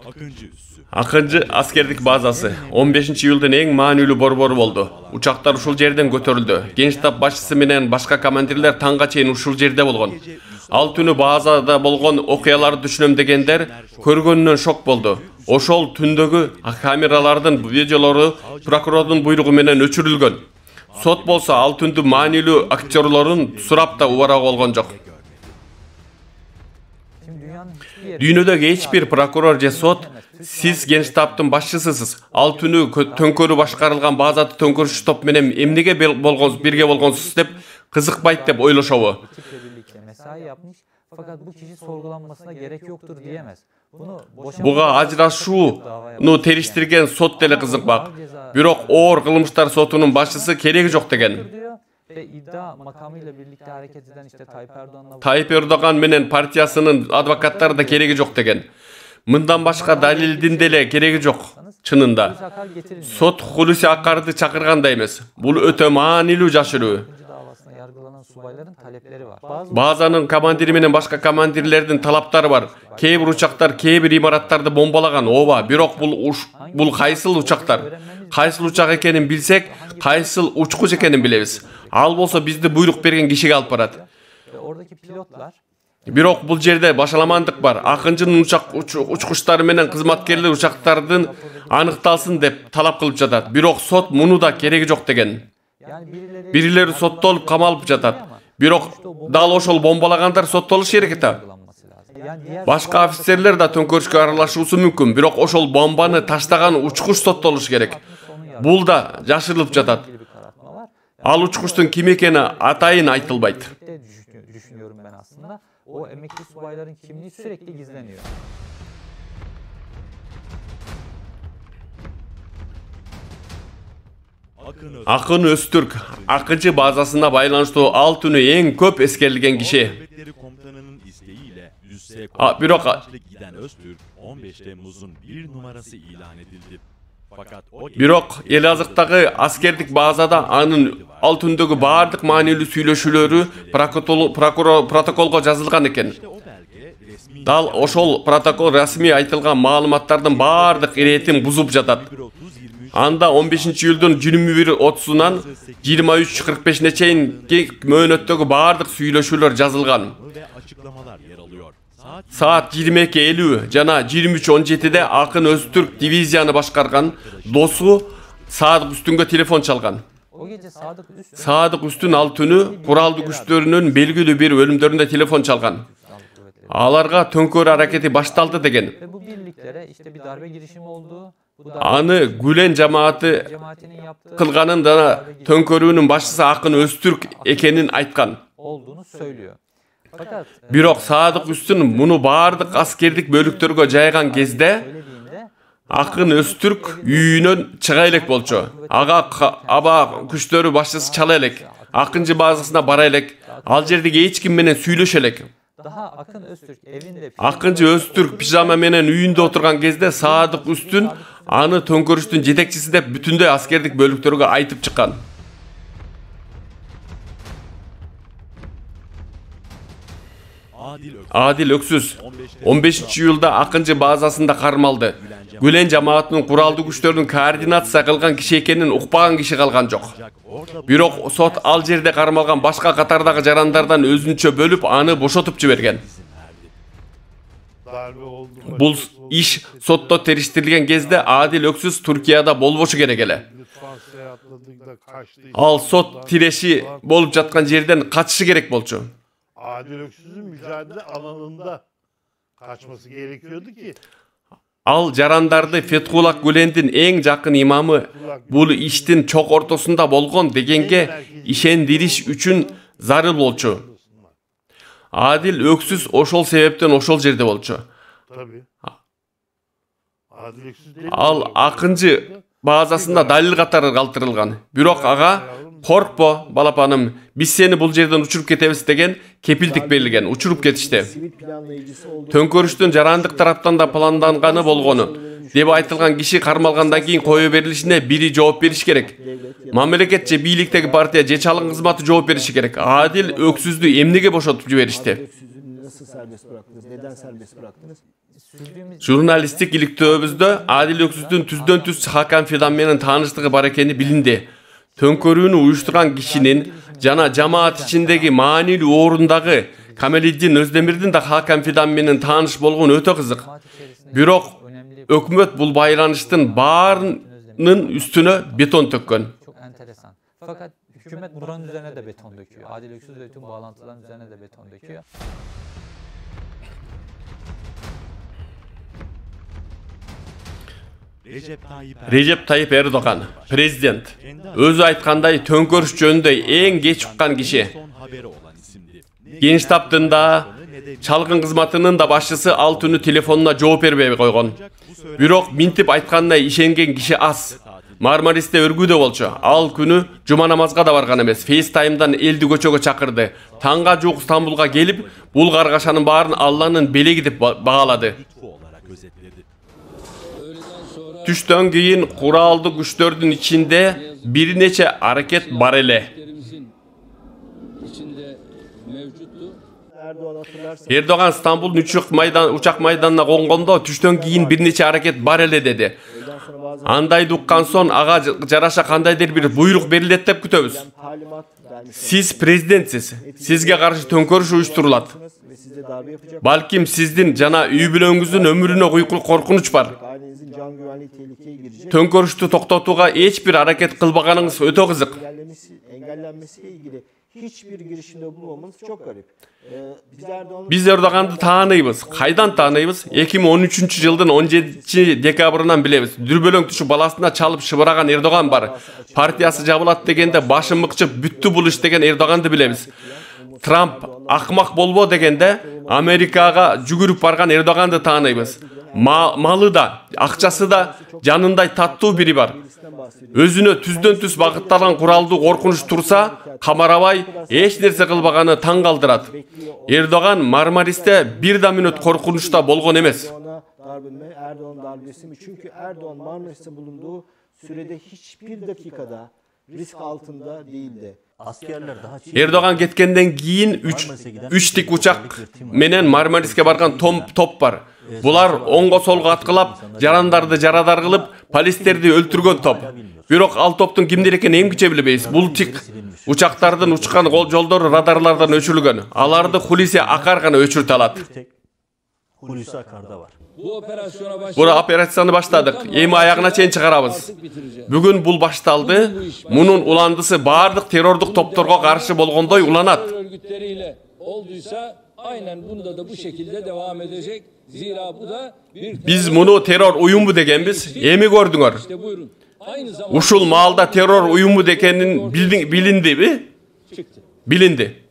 Акынчы аскердик базасы 15-июлдун эң маанилүү борбору болду. Учактар ушул жерден көтөрүлдү. Генштаб башчысы менен башка командирлер таңга чейин ушул жерде болгон. Ал түнү базада болгон окуяларды түшүнөмдөгөндөр көргөнүнөн шок болду. Ошол түндөгү камералардын видеолору прокурордун буйругу менен өчүрүлгөн. Сот болсо ал түндү маанилүү актерлорун сурап да убара болгон жок. Дүйнөдөгү эч бир прокурор же сот сиз Генштабтын башчысысыз. Ал түнү төңкөрүү башкарылган базада төңкөрүш топ менен эмнеге бирге болгонсуз деп кызыкпайт деп ойлошобу. Fakat bu kişi sorgulanmasına gerek yoktur diyemez. Буга ажырашууну териштирген сот деле кызыкпак. Бирок оор кылмыштар сотунун башчысы кереги жок деген. Tayyip Erdoğan менен партиясынын адвокаттары да кереги жок деген. Мындан башка далилдин деле кереги жок. Чынында. Сот Хулуси Акарды чакыргандай эмес. Бул өтө маанилүү жашыруу. Базанын командири менен башка командирлердин талаптары бар. Кээ бир учактар кээ бир имараттарды бомбалаган. Ооба, бирок бул кайсыл учактар? Кайсыл учак экенин билсек, кайсыл учкуч экенин билебиз. Ал болсо бизди буйрук берген кишиге алып барат. Бирок бул жерде башаламандык бар. Акынчынын учкучтары менен кызматкерлер учактардын аныкталсын деп талап кылып жатат. Бирок сот муну да кереги жок деген. Биrilери соттолуп камалып жатат. Бирок дал ошол бомбалагандар соттолуш керек да. Башка офицерлер да төңкөрүшкө аралашуусу мүмкүн. Бирок ошол бомбаны таштаган учкуч соттолуш керек. Бул да жашырылып жатат. Ал учкучтун ким экени атайын айтылбайт. O emekli subayların kimliği sürekli gizleniyor. Akın Öztürk, Akıncı bazasına байланыштуу ал түнү эң көп эскерилген киши. Бирок Бирок Элазыктагы аскердик базада анын ал түндөгү бардык маанилүү сүйлөшүүлөрү протоколго жазылган экен. Дал ошол протокол расмий айтылган маалыматтардын бардык иретин бузуп жатат. Анда 15-июлдун 21:30-нан 23:45-не чейинки мөөнөттөгү бардык сүйлөшүүлөр жазылган. Saat 22:50 жана 23:17-де Акын Öztürk дивизияны башкарган досу Садык Үстүнгө телефон чалган. Садык Үстүн ал түнү куралдуу күчтөрүнүн белгилүү бир бөлүмдөрүндө телефон чалган. Аларга төңкөрүү аракети башталды деген. Аны Gülen жамааты кылганын да төңкөрүүнүн башчысы Акын Öztürk экенин айткан. Бирок Садык Үстүн муну бардык аскердик бөлүктөргө жайган кезде Акын Öztürk үйүнөн чыга элек болчу. Ага аба күчтөрү башчысы чала элек. Акынчы базасына бара элек. Ал жердеги эч ким менен сүйлөшө элек. Акынчы Öztürk пижама менен үйүндө отурган кезде Садык Үстүн аны төңкөрүштүн жетекчиси деп бүтүндөй аскердик бөлүктөргө айтып чыккан. Adil Öksüz 15-июлда Акынчы базасында кармалды. Gülen жамаатынын куралдуу күчтөрүнүн координация кылган киши экенин укпаган киши калган жок. Бирок сот ал жерде кармалган башка катардагы жарандардан өзүнчө бөлүп аны бошотуп жиберген. Бул иш сотто териштирилген кезде Adil Öksüz Түркияда болбошу керек эле. Ал сот тиреши болуп жаткан жерден качышы керек болчу. Adil Öksüz'ün mücadele alanında kaçması gerekiyordu ki. Ал жарандарды Fethullah Gülen'din эң жакын имамы бул иштин чок ортосунда болгон дегенге ишендириш үчүн зарыл болчу. Adil Öksüz ошол себептен ошол жерде болчу. Ал Акынчы базасында далил катары калтырылган. Бирок ага коркпо балапаным, биз сени бул жерден учуруп кетебиз деген кепилдик берилген, учуруп кетишти. Төңкөрүштүн жарандык тараптан да планданганы болгону деп айтылган киши кармалгандан кийин кое берилишине бири жооп бериш керек. Мамлекет же бийликтеги партия же чалым кызматы жооп бериши керек. Adil Öksüz'dü эмнеге бошотуп жиберишти? Nasıl serbest bıraktınız? Neden serbest bıraktınız? Jurnalistik ilіктөөбүздө Adil Öksüz'dün tüzdön tüz Hakan Fidan менен taanычтыгы бар экени билинди. Tönkörүүнү уюштурган кишинин жана жамаат ичиндеги маанилүү орundагы Камалиддин Özdemirdin да Hakan Fidan менен тааныш болгон өтө кызык. Бирок өкмөт бул байланыштын баарынын üstüne beton tökkөн. Çok enteresan. Fakat hükümet buranın üzerine de beton döküyor. Adil Öksüz ve tüm bağlantıların üzerine de beton döküyor. Recep Tayyip Erdoğan, prezident, özü aytkандай tönkörüş жөнүндө эң geç чыккан kişi. Gençtaptında çalgın kızmatının da başçısı al tünü telefonuna жооп бербей койгон. Бирок минтип айтканына ишенген kişi az. Marmaris'te örgüde болчу. Ал күнү жума намазга да барган эмес. FaceTime'дан элди көчөгө чакырды. Таңга жуук Стамбулга келип, бул каргашанын баарын Алланын белеги деп багалады. Түштөн кийин куралдуу күчтөрдүн ичинде bir neçe hareket бар эле. Erdoğan İstanbul'un uçak maydanına konğondo түштөн кийин bir neçe hareket бар эле dedi. Андайды уккан соң ага жараша кандайдыр бир буйрук берилет деп күтөбүз. Siz prezidentsiz. Sizge karşı tönkörüş uyuşturulat. Balkim sizdin jana үй бүлөңүздүн ömrüne korkunç var. Tönkörüştü toktotууга hiç bir hareket kılbaganыңız ötө kızık. Engellenmesiyle ilgili hiçbir girişimde bulunmamız çok garip. Biz Erdoğan'ды taanıybыз. Kaydan taanıybız? 2013 yılдын 17 dekabrынан bilemiz. Дүрбөлөң түшүп баласына çalıp шыбыраган Erdoğan бар. Partiyası жабылат дегенде башы мыкчып бүттү бул иш деген Erdoğan'ды билебиz. Trump акмак болбо дегенде Америкага жүгүрүп барган Erdoğan'ды таанıybыз. Malı da, акчасы да жанындай таттуу бири бар. Өзүнө түздөн түз багытталган куралдуу коркунуч турса, камарабай эч нерсе кылбаганы таң калтырат. Erdoğan Marmaris'te bir da minut korkunçta bolgon emez. Erdoğan darbesi mi? Çünkü Erdoğan Marmaris'te bulunduğu sürede hiçbir dakikada risk altında değildi. Erdoğan ketkenden keyin 3 dik uçak menen Marmaris'e bargan top var. Bular ongo solga atkılap, jarandарды жарадар кылып, полистерди өлтүргөн топ. Бирок ал топтун кимдер экенин эмгиче билбейбиз. Бул тик учактардын учкан жолдору радарлардан өчүрүлгөн. Аларды Hulusi Akar гана өчүртө алат. Hulusi Akar'da var. Bu operasyonu başladık. Эми ayağına чейин чыгарабыз. Бүгүн бул башталды. Мунун уландысы бардык террордук топторго каршы болгондой уланат. Olduysa aynen bunda da bu şekilde devam edecek. Zira bu da bir Biz munu terör uyumu degenbiz. Emi gördüңөр. işte buyurun. Aynı zamanda Ушул маалда terör uyumu dekenин bilindi mi? çıktı. Bilindi.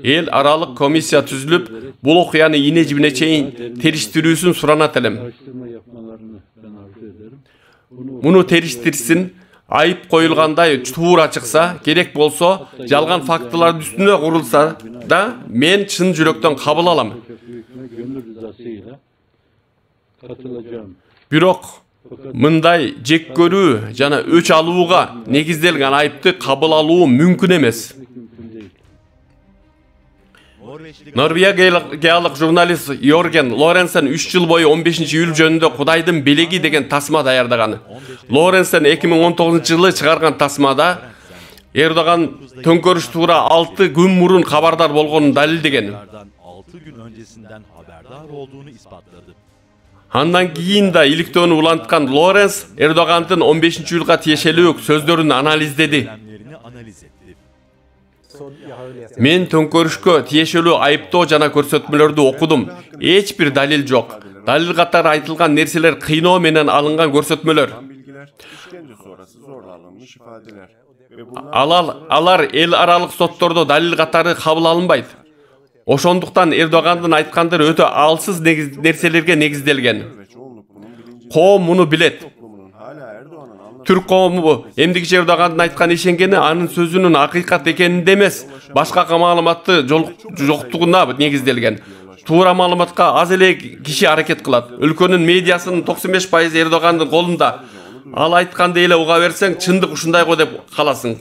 El aralık komisya tüzülüp bul okuyanı yine cibine çeyin teriştiriyorsun suranat elem. Bunu teriştirsin, ayıp koyulganday tuğra çıksa, gerek bolsa, жалган faktıların üstüne kurulsa da men çın jürökten kabul alam. Бирок мындай жек көрүү жана өч алууга негизделген айыпты кабыл алуу мүмкүн эмес. Норвегиялык журналист Йорген Лоренсен 3 жыл бою 15-июль жөнүндө Кудайдын белеги деген тасма даярдаган. Лоренсен 2019-жылы чыгарган тасмада Erdoğan tönkörүш туура 6 gün murun habardar болгонун далилдеген. 6 gün öncesinden haberdar olduğunu ispatladı. Андан кийин да иликтөөнү улантқан Лоренс Эрдоғандын 15-июлга тиешелүү сөздөрүн анализдеди. Мен төңкөрүшкө тиешелүү айыптоо жана көрсөтмөлөрдү окудум. Эч бир далил жок. Далил катары айтылган нерселер кыйноо менен алынган көрсөтмөлөр. Алар эл аралык соттордо далил катары кабыл алынбайт. Ошондуктан Эрдоğandын айткандары өтө алсыз нерселерге негизделген. Коом муну билет. Түрк коому эмдигиче Эрдоğandын айткан ишенгени анын сөзүнүн акыйкат экенинде эмес, башка маалыматты жоктугуна негизделген. Туура маалыматка аз эле киши аракет кылат. Өлкөнүн медиасынын 95% Эрдоğandын колунда. Ал айтканды эле уга берсең, чындык ушундай го деп каласың.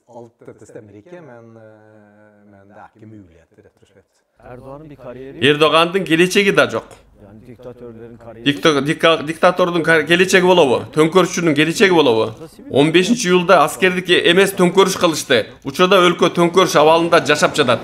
Alt dette stemmer ikke, men det er ikke muligheter, rett og slett. Erdoğan'ın bir kariyeri Erdoğan'ın geleceği de yok. yani diktatörlerin kariyeri. Diktatörün geleceği bolabı. Tönkörüşçünün geleceği bolabı. 15. yılda askerlik emes tönkörüş kılıştı. Uçada өлkө tönkörüş avalında jaşap жатат.